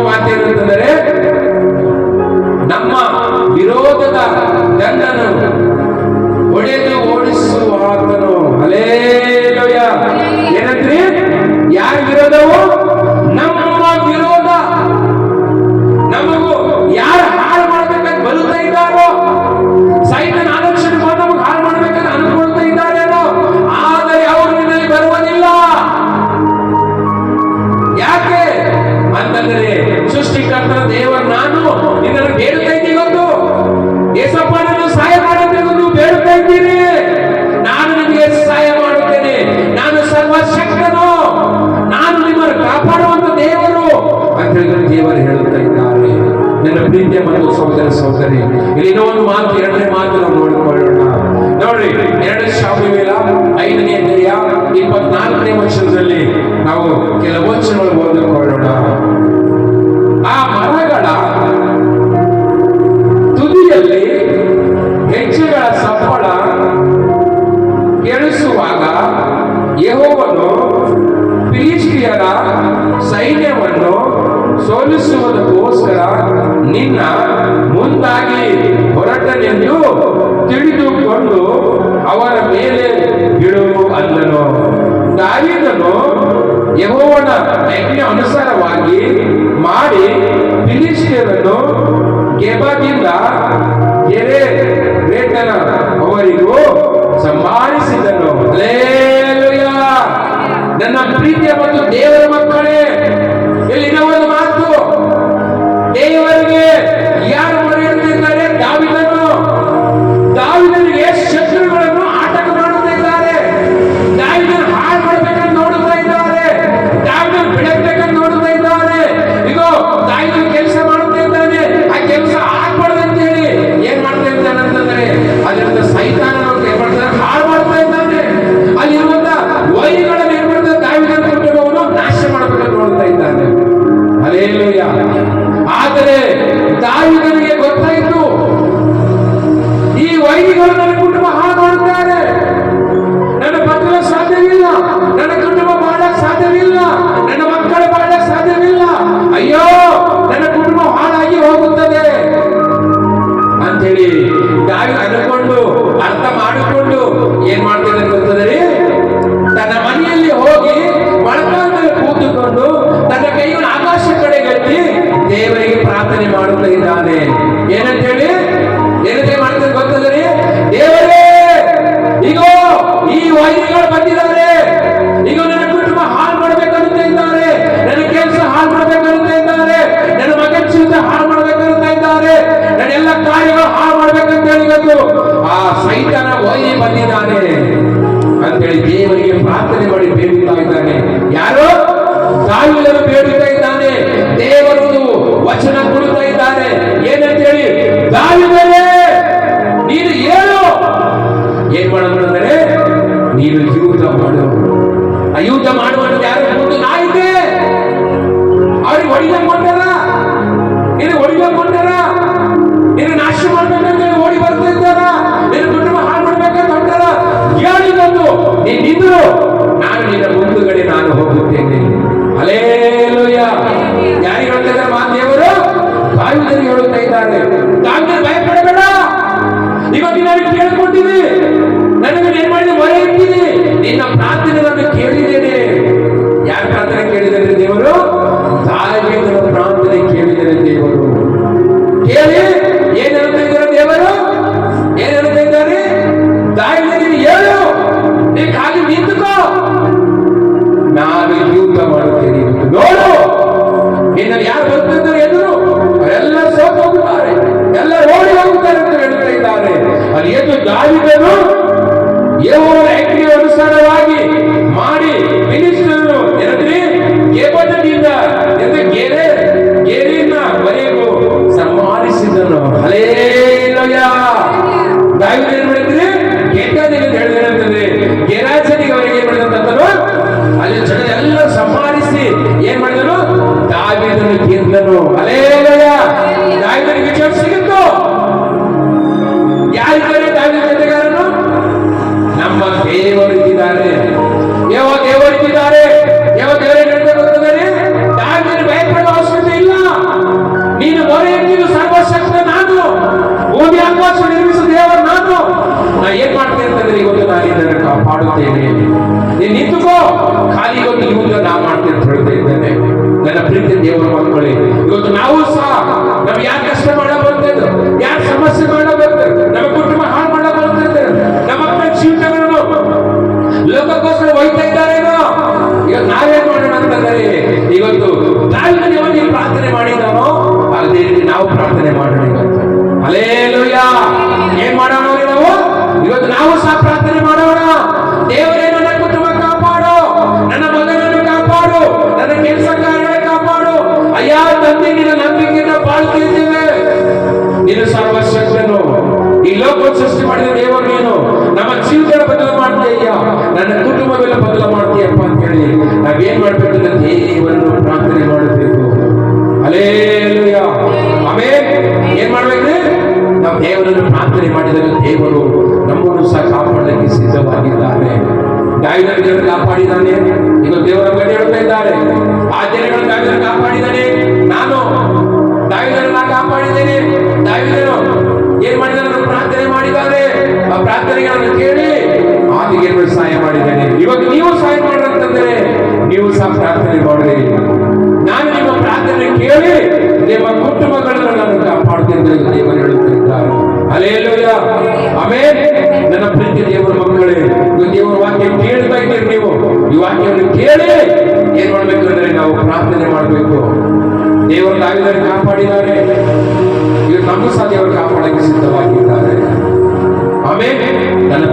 ಮಾತೇನಂತಂದರೆ, ನಮ್ಮ ವಿರೋಧದ ದಂಡನು ಒಡೆದು ಓಡಿಸುವ ಆತನು. ಹಲ್ಲೆಲೂಯ. ಏನಂದ್ರಿ? ಯಾರ ವಿರೋಧವು? ನಮ್ಮ ವಿರೋಧ. ನಮಗೂ ಯಾರು ಹಾಳು ಮಾಡ್ಬೇಕಂತ ಬರುತ್ತಾ ಇದ್ದಾರೋ, ಸೈತನ ಆಲೋಚನೆ ನಮಗೆ ಹಾಳು ಮಾಡ್ಬೇಕಂತ ಅನ್ಕೊಳ್ತಾ ಇದ್ದಾರೇನೋ, ಆದರೆ ಅವರು ನಿನ್ನಲ್ಲಿ ಬರುವುದಿಲ್ಲ. ಯಾಕೆ ಅಂತಂದ್ರೆ, ಸೃಷ್ಟಿಕರ್ತನ ದೇವರು ನಾನು ನಿನ್ನನ್ನು ಬೇಡುತ್ತಾ ಇದ್ದೀನಿ. ಗೊತ್ತು ಏಸಪ್ಪ, ನಾನು ಸಹಾಯ ಮಾಡಬೇಕು ಬೇಡುತ್ತಾ ಇದ್ದೀನಿ. ನಾನು ನಿಮಗೆ ಸಹಾಯ ಮಾಡುತ್ತೇನೆ. ನಾನು ಸರ್ವಶಕ್ತನು, ನಾನು ನಿಮ್ಮನ್ನು ಕಾಪಾಡುವಂತ ದೇವರು ಅಂತ ಹೇಳಿದ್ರೆ ದೇವರು ಹೇಳುತ್ತಾ ಇದ್ದಾರೆ. ನನ್ನ ಪ್ರೀತಿಯ ಮತ್ತು ಸಹೋದರ ಸಹೋದರಿ, ಇಲ್ಲಿ ಇನ್ನೂ ಒಂದು ಮಾತು, ಎರಡನೇ ಮಾತು ನಾವು ನೋಡಿಕೊಳ್ಳೋಣ. ನೋಡ್ರಿ, 2 ಶಾಮುವೇಲ 5ನೇ ಅಧ್ಯಾಯ 24ನೇ ವಚನದಲ್ಲಿ ನಾವು ಕೆಲವು ವಚನಗಳು ಓದಿಕೊಳ್ಳೋಣ. ಆ ಮರಗಳ ತುದಿಯಲ್ಲಿ ಹೆಜ್ಜೆಗಳ ಸಪ್ಪಳ ಕೇಳಿಸುವಾಗ ಯೆಹೋವನು ಫಿಲಿಷ್ಟಿಯರ ಸೈನ್ಯವನ್ನು ಸೋಲಿಸುವುದಕ್ಕೋಸ್ಕರ ನಿನ್ನ ಮುಂದಾಗಿ ಹೊರಟನೆಂದು ತಿಳಿದುಕೊಂಡು ಅವರ ಮೇಲೆ ಬಿಡು ಅಂದನು. ದಾವೀದನು ಯೆಹೋವನ ಆಜ್ಞೆ ಅನುಸಾರವಾಗಿ ಮಾಡಿ ಫಿಲಿಷ್ಟಿಯರನ್ನು ಗೆಬದಿಂದ ಗೆರೇಟನ ಅವರಿಗೂ ಸಂಹರಿಸಿದನು. ಹಲ್ಲೆಲೂಯ. ನನ್ನ ಪ್ರೀತಿಯ ಮತ್ತು ದೇವರ ಮಕ್ಕಳೇ, ಇಲ್ಲಿನ ಒಂದು ಮಾತು, ದೇವರಿಗೆ ಯಾರು ಮೊರೆ ಇಡುತ್ತಿದ್ದಾರೆ? ದಾವೀದನು. ದಾವೀದನಿಗೆ ಶತ್ರುಗಳನ್ನು ಆಟಕ ಮಾಡುತ್ತಾ ಇದ್ದಾರೆ. ದಾವೀದನ ಹಾಳು ಮಾಡಬೇಕಂತ ನೋಡುತ್ತಾ ಇದ್ದಾರೆ. ದಾವೀದನ ಬಿಡಬೇಕಂತ ನೋಡುತ್ತಾ ಇದ್ದಾರೆ. ಇಗೋ ದಾವೀದನ ಕೆಲಸ ಮಾಡುತ್ತಾ ಇದ್ದಾನೆ. ಆ ಕೆಲಸ ಆಗ್ಬಾರ್ದು ಅಂತ ಹೇಳಿ ಏನ್ ಮಾಡ್ತಾ ಇದ್ದಾನೆ ಅಂತಂದ್ರೆ, ಅದರಿಂದ ಸೈತಾನ ಹಾಳು ಮಾಡ್ತಾ ಇದ್ದಾನೆ. ಅಲ್ಲಿರುವಂತ ವೈರಿಗಳನ್ನು ಏನ್ ಮಾಡ್ತಾರೆ? ದಾವೀದನ ಕುಟುಂಬವನ್ನು ನಾಶ ಮಾಡಬೇಕಂತ ನೋಡ್ತಾ ಇದ್ದಾನೆ. ಹಲ್ಲೆಲೂಯ. ಆದರೆ ದಾವೀದನಿಗೆ ಗೊತ್ತಾಯಿತು, ಈ ವೈರಿಗಳು ನನ್ನ ಕುಟುಂಬ ಹಾಳು ಮಾಡುತ್ತಾರೆ. ನನ್ನ ಮಕ್ಕಳ ಸಾಧ್ಯವಿಲ್ಲ, ನನ್ನ ಕುಟುಂಬ ಮಾಡಕ್ ಸಾಧ್ಯವಿಲ್ಲ, ನನ್ನ ಮಕ್ಕಳ ಮಾಡಕ್ ಸಾಧ್ಯವಿಲ್ಲ. ಅಯ್ಯೋ, ನನ್ನ ಕುಟುಂಬ ಹಾಳಾಗಿ ಹೋಗುತ್ತದೆ ಅಂತೇಳಿ ದಾವೀದ ಅನ್ಕೊಂಡು, ಅರ್ಥ ಮಾಡಿಕೊಂಡು ಏನ್ ಮಾಡ್ತಿದ್ದಾನೆ ಗೊತ್ತದರಿ? ತನ್ನ ಮನೆಯಲ್ಲಿ ಹೋಗಿ ಮೊಳಕಾಲಲ್ಲಿ ಕೂತುಕೊಂಡು ತನ್ನ ಕೈಯನ್ನು ಆಕಾಶ ಕಡೆಗಟ್ಟಿ ದೇವರಿಗೆ ಪ್ರಾರ್ಥನೆ ಮಾಡುತ್ತಾ ಇದ್ದಾನೆ. ಏನಂತ ಹೇಳಿ ಮಾಡ್ತಾರೆ ಗೊತ್ತದರಿ? ದೇವರೇ, ಈಗ ಈ ವೈರಿಗಳು ಬಂದಿದ್ದಾರೆ, ಈಗ ನನ್ನ ಕುಟುಂಬ ಹಾಳು ಮಾಡಬೇಕಂತ ಇದ್ದಾರೆ, ನನ್ನ ಕೆಲಸ ಹಾಳು ಮಾಡಬೇಕಂತ ಇದ್ದಾರೆ, ನನ್ನ ಮಗನ ಜೀವಿತ ಹಾಳು ಮಾಡಬೇಕಂತ ಇದ್ದಾರೆ, ನನ್ನ ಎಲ್ಲ ಕಾರ್ಯಗಳು ಹಾಳು ಮಾಡ್ಬೇಕಂತ ಹೇಳಿದ್ದು ಆ ಸೈತಾನ ವೈರಿ ಬಂದಿದ್ದಾನೆ ಅಂತೇಳಿ ದೇವರಿಗೆ ಪ್ರಾರ್ಥನೆ ಮಾಡಿ ಬೇಡುತ್ತಾ ಇದ್ದಾನೆ. ಯಾರು? ದಾವೀದನು ಬೇಡುತ್ತಾ ಇದ್ದಾನೆ. ದೇವರು ವಚನ ಕೊಡುತ್ತಾ ಇದ್ದಾನೆ. ಏನಂತೇಳಿ? ದಾವೀದನೇ, ನೀನು ಹೇಳು. ಏನ್ ಮಾಡೋದು ಅಂದರೆ, ನೀನು ಯುದ್ಧ ಮಾಡು. ಆ ಯುದ್ಧ ಮಾಡುವಂತ ಯಾರು? ಮುಂದೆ ನಾಯಿದೆ. ಅವ್ರಿಗೆ ಹೊಡಿಲಕ್ಕೆ ಹೊಂಟಾರ, ನೀನು ಹೊಡಿಲಕ್ಕೆ ಹೊಂಟಾರ, ನೀನು ನಾಶ ಮಾಡ್ಬೇಕಂತ ಓಡಿ ಬರ್ತಾ ಇದ್ದಾರ, ನಿನ್ನ ಕುಟುಂಬ ಹಾಳು ಮಾಡ್ಬೇಕಂತ ಹೊಂಟಾರ. ಹೇಳಿದಂದು ನೀನು ನಿಂದ್ರು, ನಾನು ನಿನ್ನ ಮುಂದುಗಡೆ ನಾನು ಹೋಗುತ್ತೇನೆ. ಹಲ್ಲೆಲೂಯ. ಯಾರಿಗೆ ಹೇಳ್ತಾ ಇದ್ದಾರೆ ಮಾತು? ದೇವರು ದಾವೀದನಿಗೆ ಹೇಳುತ್ತಾ ಇದ್ದಾರೆ. ದಾವೀದನ ಭಯಪಡಬೇಡ, ಇವತ್ತು ನಾನು ಕೇಳಿಕೊಂಡಿದ್ದೀನಿ, ನನಗೆ ಏನ್ ಮಾಡಿದ ಮೊರೆ ಇಟ್ಟಿದ್ದೀನಿ, ನಿನ್ನ ಪ್ರಾರ್ಥನೆ ನಾನು ಕೇಳಿದ್ದೇನೆ. ಯಾರ ಪ್ರಾರ್ಥನೆ ಕೇಳಿದರೆ ದೇವರು? ದಾವೀದನ ಪ್ರಾರ್ಥನೆ ಕೇಳಿದರೆ ದೇವರು. ಕೇಳಿ ಏನ್ ಹೇಳ್ತಾ ಇದ್ದಾರೆ ದೇವರು? ಏನ್ ಹೇಳ್ತಾ ಇದ್ದಾರೆ? ದಾವೀದನಿಗೆ ಹೇಳು, ನೀ ಖಾಲಿ ನಿಂತುಕೋ, ನಾನು ಯುದ್ಧ ಮಾಡುತ್ತೇನೆ. ನೋಡು, ನಿನ್ನಲ್ಲಿ ಯಾರು ಬರ್ತಿದ್ದಾರೆ ಎದುರು, ಅವರೆಲ್ಲ ಸೋತು ಹೋಗುತ್ತಾರೆ, ಎಲ್ಲ ಓಡಿ ಹೋಗುತ್ತಾರೆ ಅಂತ ಹೇಳ್ತಾ ಇದ್ದಾರೆ. ಅಲ್ಲಿ ಎದ್ದು ದಾವೀದನು ಯೆಹೋವನ ಆಜ್ಞೆಯ ಅನುಸಾರವಾಗಿ ಮಾಡಿ ಫಿಲಿಷ್ಟಿಯರನ್ನು ಗೆಬದಿಂದ ಗೆರೇನ ವರೆಗೂ ಸಂಹರಿಸಿದನು. ಹಲ್ಲೆಲೂಯ. ದಾವೀದನು ಏನ್ ಮಾಡಿದ್ರೆ? ಗೆದ್ದನಿಗೆ ಹೇಳಿದ್ರೆ ಗೆರಾಜನಿಗೆ ಅವರಿಗೆ ಏನ್ ಮಾಡಿದಂತಂದ್ರು, ಅಲ್ಲಿ ಜನ ಎಲ್ಲ ಸಂಹರಿಸಿ ಏನ್ ಮಾಡಿದನು? ದಾವೀದನು ಗೆದ್ದನು. ಹಲ್ಲೆಲೂಯ. ದಾವೀದನಿಗೆ ವಿಜಯ ಸಿಗುತ್ತೋ? ಯಾರಿದ್ದಾರೆ ದಾವೀದನ ಜೊತೆಗಾರನು? ನಮ್ಮ ದೇವರು ಇದ್ದಾರೆ. ಯಾವ ದೇವರು ಇದ್ದಾರೆ? ಯಾವ ದೇವರೇ ನಡೆದ ಗೊತ್ತದೆ? ದಾವೀದನು ಭಯಪಡುವ ಅವಶ್ಯಕತೆ ಇಲ್ಲ. ಪ್ರೀತಿ ದೇವರ ಮಕ್ಕಳೇ, ಇವತ್ತು ನಾವು ಸಹ ನಮ್ಗೆ ಯಾರು ಕಷ್ಟ ಮಾಡ ಬರ್ತಿದ್ರು, ಯಾರು ಸಮಸ್ಯೆ ಮಾಡ ಬರ್ತಾರೆ, ನಮ್ಮ ಕುಟುಂಬ ಹಾಳು ಮಾಡ ಬರ್ತಿದ್ದಾರೆ, ನಮ್ಮ ಮಕ್ಕಳ ಜೀವಿತಗಳನ್ನು ಲೋಕಕ್ಕೋಸ್ಕರ ಹೋಯ್ತಾ ಇದ್ದಾರೇನೋ. ಈಗ ನಾವೇನ್ ಮಾಡೋಣ ಅಂತಂದರೆ, ಇವತ್ತು ದಾವೀದನು ಯಾವಾಗ ಪ್ರಾರ್ಥನೆ ಮಾಡಿದಾನೋ ಅದೇ ರೀತಿ ನಾವು ಪ್ರಾರ್ಥನೆ ಮಾಡೋಣ. ಇವತ್ತು ಹಲ್ಲೆಲೂಯಾ. ಏನ್ ಮಾಡೋಣ ನಾವು ಇವತ್ತು? ನಾವು ಸಹ ಪ್ರಾರ್ಥನೆ ಮಾಡೋಣ. ದೇವರೇ, ನನ್ನ ಕುಟುಂಬ ಕಾಪಾಡು, ನನ್ನ ಮಗನನ್ನು ಕಾಪಾಡು, ನನ್ನ ಕೆಲಸ ಕಾರ್ಯ ಕಾಪಾಡು. ಅಯ್ಯ ತಂದೆ, ನಿನ್ನ ನಂಬಿಕೆಯನ್ನು ಬಾಳ್ತಿದ್ದೇವೆ. ನೀನು ಸರ್ವಶಕ್ತನು, ಈ ಲೋಕ ಸೃಷ್ಟಿ ಮಾಡಿದ ದೇವರು ನೀನು. ನಮ್ಮ ಜೀವಿತ ಬದಲು ಮಾಡ್ತೀಯ, ನನ್ನ ಕುಟುಂಬವೆಲ್ಲ ಬದಲು ಮಾಡ್ತೀಯಪ್ಪ ಅಂತ ಹೇಳಿ ನಾವೇನ್ ಮಾಡ್ಬೇಕು? ದೇವರನ್ನು ಪ್ರಾರ್ಥನೆ ಮಾಡಬೇಕು. Hallelujah, amen. ಏನ್ ಮಾಡ್ಬೇಕ್ರಿ? ನಾವು ದೇವರನ್ನು ಪ್ರಾರ್ಥನೆ ಮಾಡಿದಾಗ ದೇವರು ನಮ್ಮನ್ನು ಸಹ ಕಾಪಾಡಲಿಕ್ಕೆ ಸಿದ್ಧವಾಗಿದ್ದಾನೆ. ದಾವೀದನು ದೇವರು ಕಾಪಾಡಿದ್ದಾನೆ. ಈಗ ದೇವರ ಬಗ್ಗೆ ಹೇಳ್ತಾ ಇದ್ದಾರೆ, ಆ ಜನಗಳು ದಾವೀದನು ಕಾಪಾಡಿದ್ದಾನೆ, ನಾನು ದಾವೀದನನ್ನ ಕಾಪಾಡಿದ್ದೇನೆ. ದಾವೀದನು ಏನ್ ಮಾಡಿದಾನೆ? ಪ್ರಾರ್ಥನೆ ಮಾಡಿದ್ದಾರೆ. ಆ ಪ್ರಾರ್ಥನೆಗಳನ್ನು ಕೇಳಿ ಆದಿಗೆ ಸಹಾಯ ಮಾಡಿದ್ದೇನೆ. ಇವಾಗ ನೀವು ಸಹಾಯ ಮಾಡ್ರಂತಂದ್ರೆ ನೀವು ಸಹ ಪ್ರಾರ್ಥನೆ ಮಾಡಿರಿ. ನಾನು ನಿಮ್ಮ ಪ್ರಾರ್ಥನೆ ಕೇಳಿ ನಿಮ್ಮ ಕುಟುಂಬಗಳನ್ನು ನಾನು ಕಾಪಾಡ್ತೇನೆ ದೇವರು ಹೇಳುತ್ತಿದ್ದಾರೆ. Hallelujah, amen. ನನ್ನ ಪ್ರೀತಿ ದೇವರ ಮಕ್ಕಳೇ, ದೇವರ ವಾಕ್ಯ ಕೇಳ್ತಾ ಇದ್ದೀರಿ ನೀವು. ಈ ವಾಕ್ಯವನ್ನು ಕೇಳಿ ಏನ್ ಮಾಡ್ಬೇಕು ಅಂದ್ರೆ ನಾವು ಪ್ರಾರ್ಥನೆ ಮಾಡಬೇಕು. ದೇವರು ದಾವೀದನನ್ನು ಕಾಪಾಡಿದ್ದಾರೆ, ಇವರು ನಮ್ಮ ಸಹ ದೇವರು ಕಾಪಾಡಕ್ಕೆ ಸಿದ್ಧವಾಗಿದ್ದಾರೆ. ಆಮೆನ್. ನನ್ನ